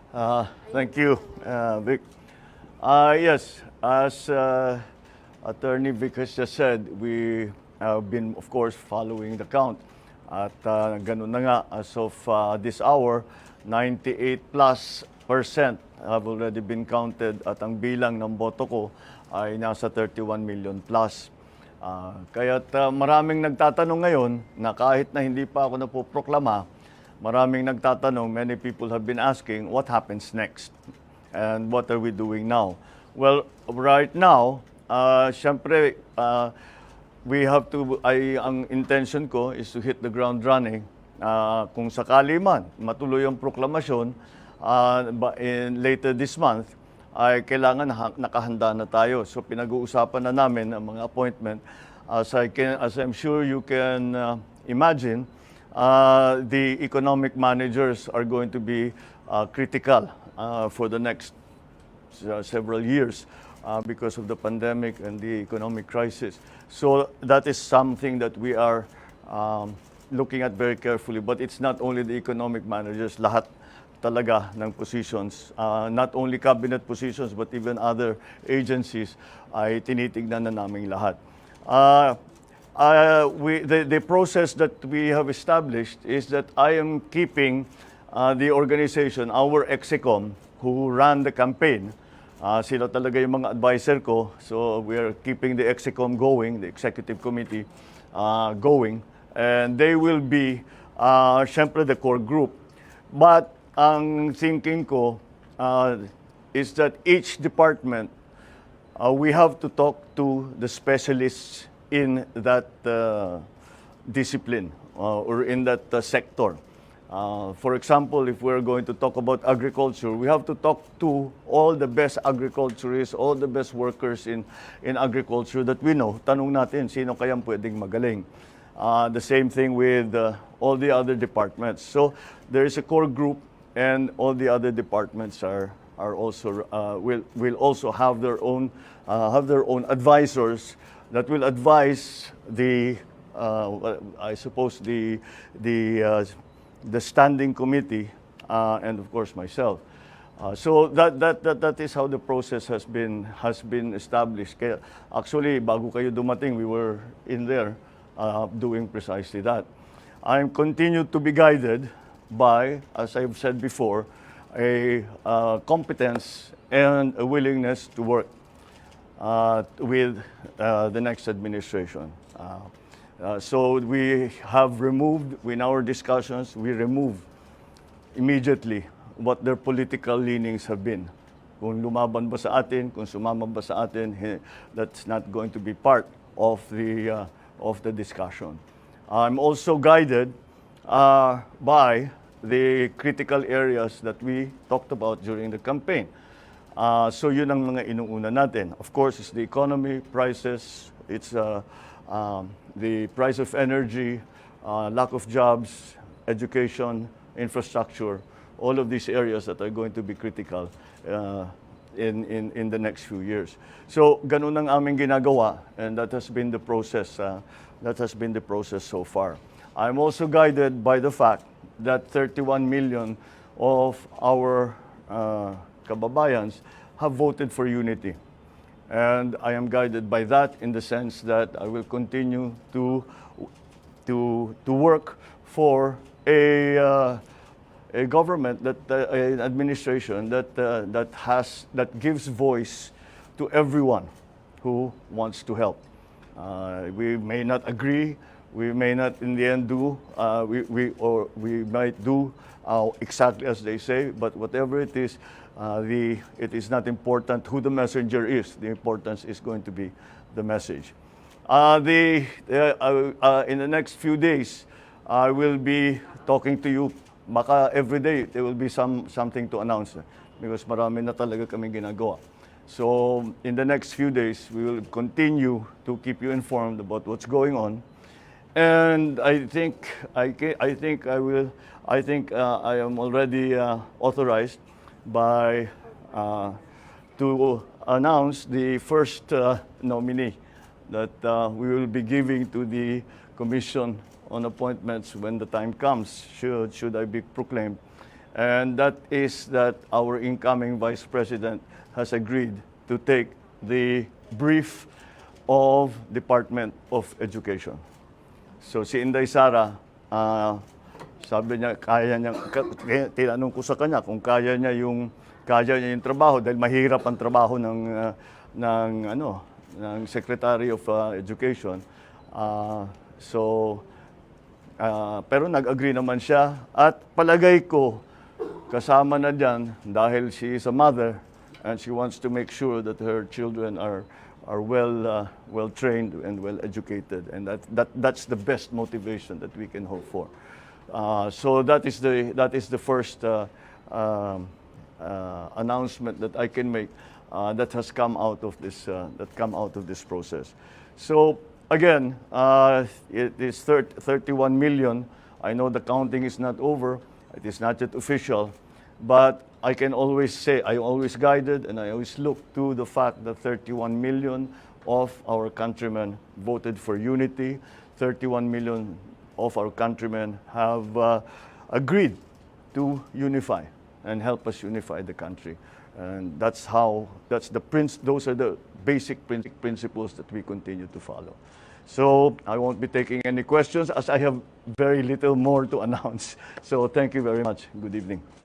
Thank you, Vic. Yes, as Attorney Vic has just said, we have been, of course, following the count. At ganun na nga, as of this hour, 98 plus percent have already been counted at ang bilang ng boto ko ay nasa 31 million plus. Kaya't maraming nagtatanong ngayon na kahit na hindi pa ako napoproklama, maraming nagtatanong, many people have been asking, what happens next? And what are we doing now? Well, right now, syempre, we have to, ang intention ko is to hit the ground running. Kung sakali man, matuloy ang proklamasyon, later this month, ay kailangan nakahanda na tayo. So pinag-uusapan na namin ang mga appointment. As I'm sure you can imagine, the economic managers are going to be critical for the next several years because of the pandemic and the economic crisis. So that is something that we are looking at very carefully. But it's not only the economic managers, lahat talaga ng positions, not only cabinet positions but even other agencies ay tinitignan na namin lahat. The process that we have established is that I am keeping the organization, our EXECOM, who ran the campaign. Sila talaga yung mga advisor ko. So we are keeping the EXECOM going, the executive committee going. And they will be, syempre, the core group. But ang thinking ko is that each department, we have to talk to the specialists in that discipline or in that sector. For example, if we're going to talk about agriculture, we have to talk to all the best agriculturists, all the best workers in agriculture that we know. Tanong natin, sino kayang pwedeng magaling? The same thing with all the other departments. So there is a core group, and all the other departments are also will also have their own advisors that will advise the I suppose the standing committee and of course myself. So that is how the process has been established. Kaya, actually, bago kayo dumating, we were in there doing precisely that. I'm continued to be guided by, as I've said before, a competence and a willingness to work with the next administration. So we have removed, in our discussions, we remove immediately what their political leanings have been. Kung lumaban ba sa atin, kung sumama ba sa atin, that's not going to be part of the discussion. I'm also guided by the critical areas that we talked about during the campaign. So yun ang mga inuuna natin. Of course, it's the economy, prices, it's the price of energy, lack of jobs, education, infrastructure, all of these areas that are going to be critical in the next few years. So ganun ang aming ginagawa, and that has been the process. That has been the process so far. I'm also guided by the fact that 31 million of our kababayans have voted for unity. And I am guided by that in the sense that I will continue to work for a government, an administration that gives voice to everyone who wants to help. We may not agree, we may not in the end do, we might do exactly as they say, but whatever it is, it is not important who the messenger is. The importance is going to be the message. In the next few days, I will be talking to you. Baka every day there will be something to announce because marami na talaga kaming ginagawa. So in the next few days, we will continue to keep you informed about what's going on. And I think I am already authorized to announce the first nominee that we will be giving to the Commission on Appointments when the time comes, should I be proclaimed. And that is that our incoming Vice President has agreed to take the brief of Department of Education. So si Inday Sara, sabi niya, tinanong ko sa kanya kung kaya niya yung trabaho dahil mahirap ang trabaho ng Secretary of Education. Pero nag-agree naman siya at palagay ko kasama na diyan dahil she is a mother and she wants to make sure that her children are well trained and well educated, and that's the best motivation that we can hope for. So that is the first announcement that I can make that has come out of this process. So again, it is 31 million. I know the counting is not over. It is not yet official, but I can always say, I always guided and I always look to the fact that 31 million of our countrymen voted for unity. 31 million of our countrymen have agreed to unify and help us unify the country. And those are the basic principles that we continue to follow. So I won't be taking any questions as I have very little more to announce. So thank you very much. Good evening.